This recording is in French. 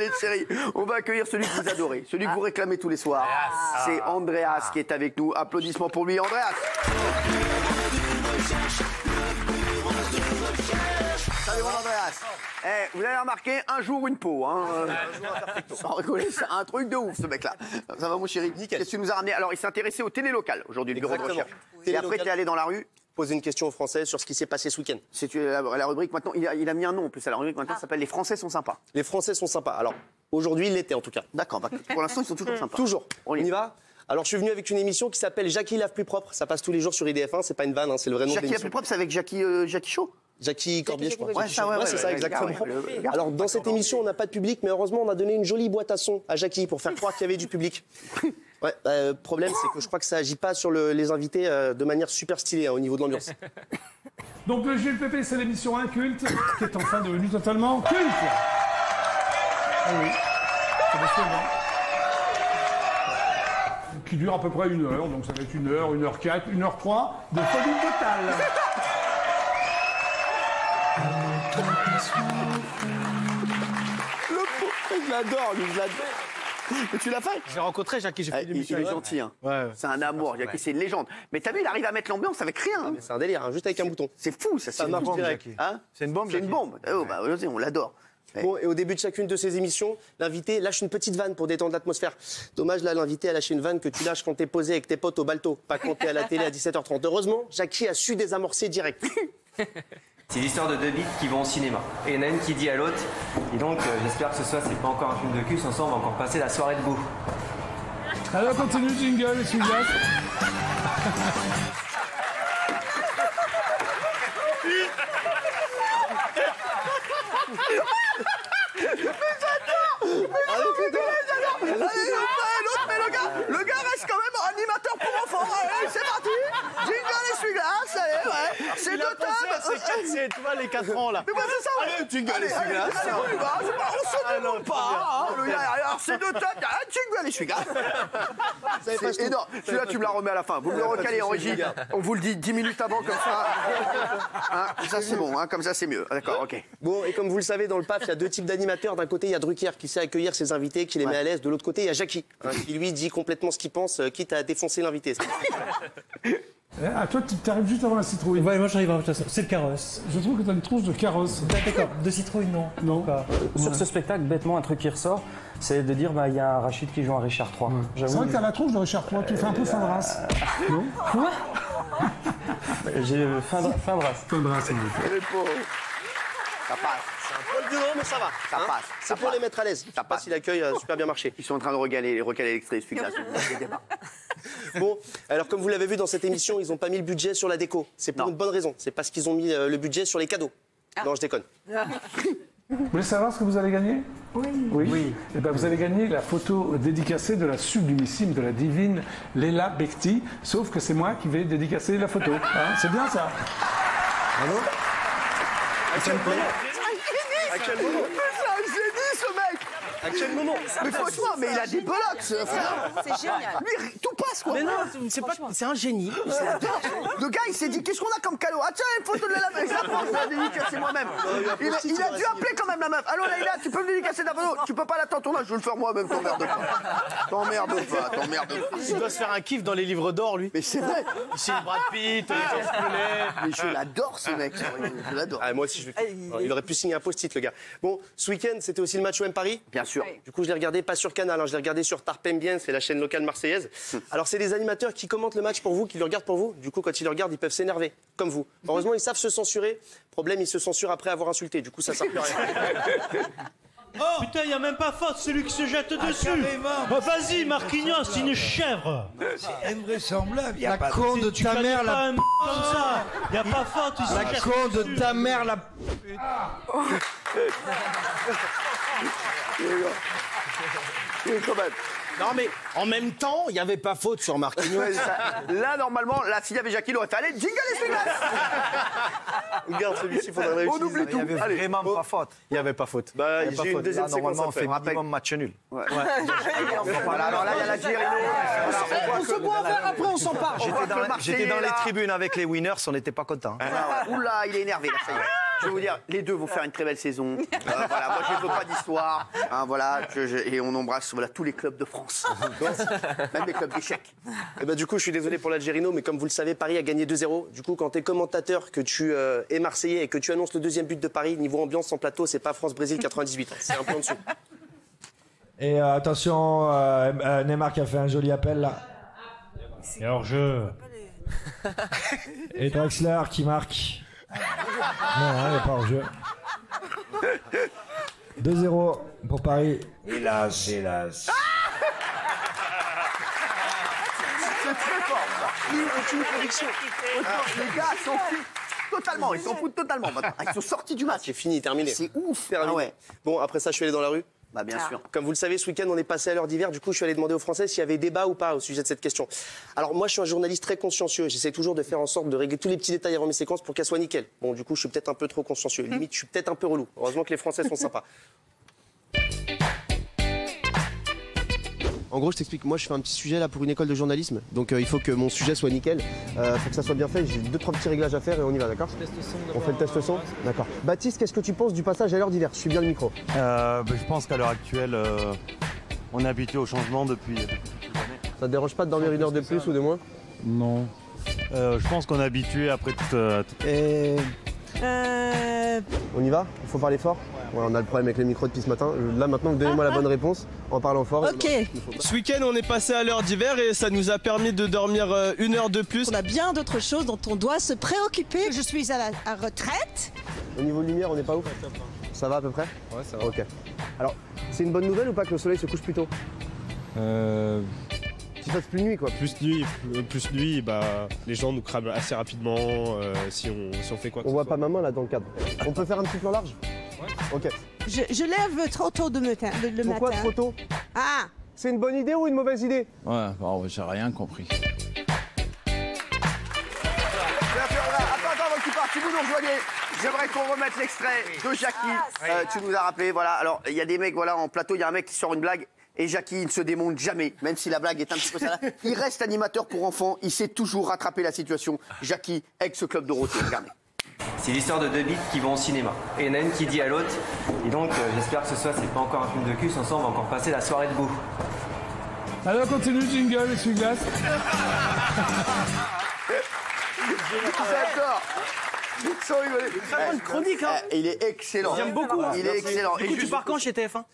téléséries. On va accueillir celui que vous adorez, celui que vous réclamez tous les soirs. C'est Andreas qui est avec nous. Applaudissements pour lui, Andreas. Salut, Andreas. Vous avez remarqué, un jour une peau. Hein. Sans rigoler, c'est un truc de ouf, ce mec-là. Ça va, mon chéri? Nickel. Qu'est-ce que tu nous as ramené? Alors, il s'est intéressé au télé local aujourd'hui, le bureau de recherche. Et après, tu es allé dans la rue poser une question aux Français sur ce qui s'est passé ce week-end. C'est la rubrique maintenant, il a mis un nom en plus à la rubrique maintenant, ça s'appelle Les Français sont sympas. Les Français sont sympas. Alors, aujourd'hui, il l'était en tout cas. D'accord, pour l'instant, ils sont toujours sympas. Toujours. On y va? Alors, je suis venu avec une émission qui s'appelle Jackie lave plus propre. Ça passe tous les jours sur IDF1, c'est pas une vanne, hein, c'est le vrai nom de l'émission. Jackie lave plus propre, c'est avec Jackie Chaud? Jackie Corbier, je crois. Ouais, c'est ça, exactement. Alors, dans cette émission, on n'a pas de public, mais heureusement, on a donné une jolie boîte à son à Jackie pour faire croire qu'il y avait du public. Ouais, problème, c'est que je crois que ça agit pas sur les invités de manière super stylée au niveau de l'ambiance. Donc, le JLPP, c'est l'émission inculte qui est enfin devenue totalement culte. Ah oui, c'est décevant. Qui dure à peu près 1 heure, donc ça va être 1 heure, 1h04, 1h03 de folie totale. Je l'adore, lui, je l'adore. Mais tu l'as fait? J'ai rencontré Jackie, j'ai fait une émission. Il est gentil, hein. Ouais. C'est un amour, Jackie, c'est une légende. Mais t'as vu, il arrive à mettre l'ambiance avec rien. Hein. C'est un délire, hein, juste avec un bouton. C'est fou, ça. C'est une bombe, Jackie. Hein? C'est une bombe. C'est une bombe. Oh, bah, on l'adore. Bon, et au début de chacune de ces émissions, l'invité lâche une petite vanne pour détendre l'atmosphère. Dommage, là, l'invité a lâché une vanne que tu lâches quand t'es posé avec tes potes au balto, pas quand t'es à la télé à 17h30. Heureusement, Jackie a su désamorcer direct. C'est l'histoire de 2 bites qui vont au cinéma. Et il y en a une qui dit à l'autre, et donc j'espère que ce soir c'est pas encore un film de cul, sans ça on va encore passer la soirée debout. Alors continue, jingle, essuie-glace. Le gars reste quand même animateur pour enfants. Allez, c'est parti. Jingle essuie-glace, allez, ouais. C'est deux tables. C'est, tu vois, les 4 ans, là. Mais bah, c'est ça, ouais. Allez, jingle essuie-glace. On y va, on se demande pas. Alors, c'est deux tables, jingle essuie-glace. C'est énorme. Celui-là, tu me la remets à la fin. Vous me le recalez en régie. On vous le dit 10 minutes avant, comme ça. Hein, ça, c'est bon, hein, comme ça, c'est mieux. D'accord, ok. Bon, et comme vous le savez, dans le PAF, il y a 2 types d'animateurs. D'un côté, il y a Drucker qui sait accueillir ses invités, qui les met à l'aise. De l'autre côté, il y a Jackie, hein, qui lui dit complètement ce qu'il pense, quitte à défoncer l'invité. Ah, toi, tu arrives juste avant la citrouille. Ouais, moi j'arrive avant. C'est le carrosse. Je trouve que tu as une tronche de carrosse. D'accord, de citrouille, non. Non. Pas. Sur ce spectacle, bêtement, un truc qui ressort, c'est de dire il y a un Rachid qui joue un Richard III. C'est vrai que tu as la tronche de Richard III, tu fais un peu fin de race. Non? Quoi? J'ai fin de race. Fin de race, c'est mieux. Ça passe. C'est un poil violent, mais ça va. Ça passe. C'est pour les mettre à l'aise. Ça passe si l'accueil a super bien marché. Ils sont en train de recaler l'extrait, celui-là. Bon, alors comme vous l'avez vu dans cette émission, ils n'ont pas mis le budget sur la déco. C'est pour une bonne raison. C'est parce qu'ils ont mis le budget sur les cadeaux. Non, je déconne. Vous voulez savoir ce que vous allez gagner? Oui. Eh ben, vous allez gagner la photo dédicacée de la sublimissime, de la divine Léla Becti, sauf que c'est moi qui vais dédicacer la photo. Hein, c'est bien ça? Bravo. À quel moment? C'est un génie, ce mec! À quel moment? Mais franchement, mais il a des bollocks, frère! C'est génial. Lui, tout passe, quoi! Mais non, c'est un génie. Le gars, il s'est dit, qu'est-ce qu'on a comme cadeau? Ah tiens, une photo de la meuf, je la prends, je la dédicacer moi-même. Il a dû appeler quand même la meuf. Allô, Laïla, tu peux me dédicacer ta photo? Tu peux pas l'attendre ton âge, je vais le faire moi-même, t'emmerde pas. T'emmerde pas. Il doit se faire un kiff dans les livres d'or, lui. Mais c'est vrai. C'est Brad Pitt, George Clooney. Mais je l'adore, ce mec. Je l'adore. Ah, moi aussi, je vais. Il aurait pu signer un post-it, le gars. Bon, ce week-end, c'était aussi le match OM Paris. Bien sûr. Du coup, je l'ai regardé pas sur Canal, hein, je l'ai regardé sur Tarpem Bien, c'est la chaîne locale marseillaise. Alors, c'est des animateurs qui commentent le match pour vous, qui le regardent pour vous. Du coup, quand ils le regardent, ils peuvent s'énerver, comme vous. Heureusement, ils savent se censurer. Problème, ils se censurent après avoir insulté. Du coup, ça sert plus à rien. Oh putain, y a même pas faute, celui qui se jette dessus. Oh, vas-y, Marquinhos, c'est une chèvre. C'est invraisemblable. La con de ta mère, la comme ça. Y a pas faute, il se La jette con de dessus. ta mère, la. Quand même. Non, mais en même temps, il n'y avait pas faute sur Marquinhos. Là, normalement, là, s'il y avait Jackie, il aurait fait allez, jingle essuie-glace. Regarde, celui-ci, il faudrait On oublie tout. Il n'y avait Allez. vraiment pas faute. Il n'y avait pas faute. Bah, Il y a pas j'ai une faute. deuxième Là, séquence normalement, on après. fait minimum match nul. Voilà, alors là, il y a la Girino. On se boit un verre, après on s'empare. J'étais dans les tribunes avec les winners, on n'était pas contents. Oula, il est énervé, là, ça y est. je vais vous dire, les deux vont faire une très belle saison. Voilà, moi je ne veux pas d'histoire. Hein, voilà, et on embrasse voilà, tous les clubs de France. Même les clubs d'échecs. Et bah, du coup, je suis désolé pour l'Algérino, mais comme vous le savez, Paris a gagné 2-0. Du coup, quand t'es commentateur, que tu es Marseillais et que tu annonces le deuxième but de Paris, niveau ambiance en plateau, c'est pas France-Brésil 98. C'est un peu en dessous. Et attention, Neymar qui a fait un joli appel là. Et hors-jeu. Et Draxler qui marque. Non, il n'est pas hors-jeu. 2-0 pour Paris. Hélas, hélas. C'est très fort, ça. Aucune conviction. Les gars s'en foutent totalement, ils s'en foutent totalement maintenant. Ils sont sortis du match. C'est fini, terminé. C'est ouf. Terminé. Ah ouais. Bon, après ça, je suis allé dans la rue. Bah bien sûr. Comme vous le savez, ce week-end, on est passé à l'heure d'hiver. Du coup, je suis allé demander aux Français s'il y avait débat ou pas au sujet de cette question. Alors, moi, je suis un journaliste très consciencieux. J'essaie toujours de faire en sorte de régler tous les petits détails avant mes séquences pour qu'elles soient nickel. Bon, du coup, je suis peut-être un peu trop consciencieux. Limite, je suis peut-être un peu relou. Heureusement que les Français sont sympas. En gros, je t'explique. Moi, je fais un petit sujet là pour une école de journalisme. Donc, il faut que mon sujet soit nickel. Faut que ça soit bien fait. J'ai 2-3 petits réglages à faire et on y va, d'accord? On fait le test son. D'accord. Baptiste, qu'est-ce que tu penses du passage à l'heure d'hiver? Je suis bien le micro. Je pense qu'à l'heure actuelle, on est habitué au changement depuis quelques années. Ça te dérange pas de dormir une heure de plus ou de moins? Non. Je pense qu'on est habitué après toute... Et... On y va? Il faut parler fort? Ouais, on a le problème avec les micros depuis ce matin. Là, maintenant, donnez-moi la bonne réponse en parlant fort. Ok. Ce week-end, on est passé à l'heure d'hiver et ça nous a permis de dormir une heure de plus. On a bien d'autres choses dont on doit se préoccuper. Je suis à la retraite. Au niveau lumière, on n'est pas ouf? Ça va à peu près? Ouais, ça va. Ok. Alors, c'est une bonne nouvelle ou pas que le soleil se couche plus tôt? Qu'il fasse plus nuit, quoi. Plus nuit, bah, les gens nous crament assez rapidement si on fait quoi que On ce voit soit. pas ma main là dans le cadre. On peut faire un petit plan large? Ouais. Ok. Je lève trop tôt le matin. Pourquoi trop tôt? Ah! C'est une bonne idée ou une mauvaise idée? Ouais, bon, j'ai rien compris. Attends, avant que tu partes, si vous nous rejoignez, j'aimerais qu'on remette l'extrait de Jackie. Tu nous as rappelé, voilà. Alors, il y a des mecs, voilà, en plateau, il y a un mec qui sort une blague. Et Jackie, il ne se démonte jamais, même si la blague est un petit peu ça. Il reste animateur pour enfants, il sait toujours rattraper la situation. Jackie, ex-club Dorothée, regardez. C'est l'histoire de deux bites qui vont au cinéma. Et il y en a une qui dit à l'autre, et donc j'espère que ce soir c'est pas encore un film de cul, sans ça on va encore passer la soirée debout. Alors continue, jingle, essuie-glace. J'adore. C'est une chronique, hein. Il est excellent. J'aime beaucoup. Il est excellent. Du coup, tu pars quand chez TF1?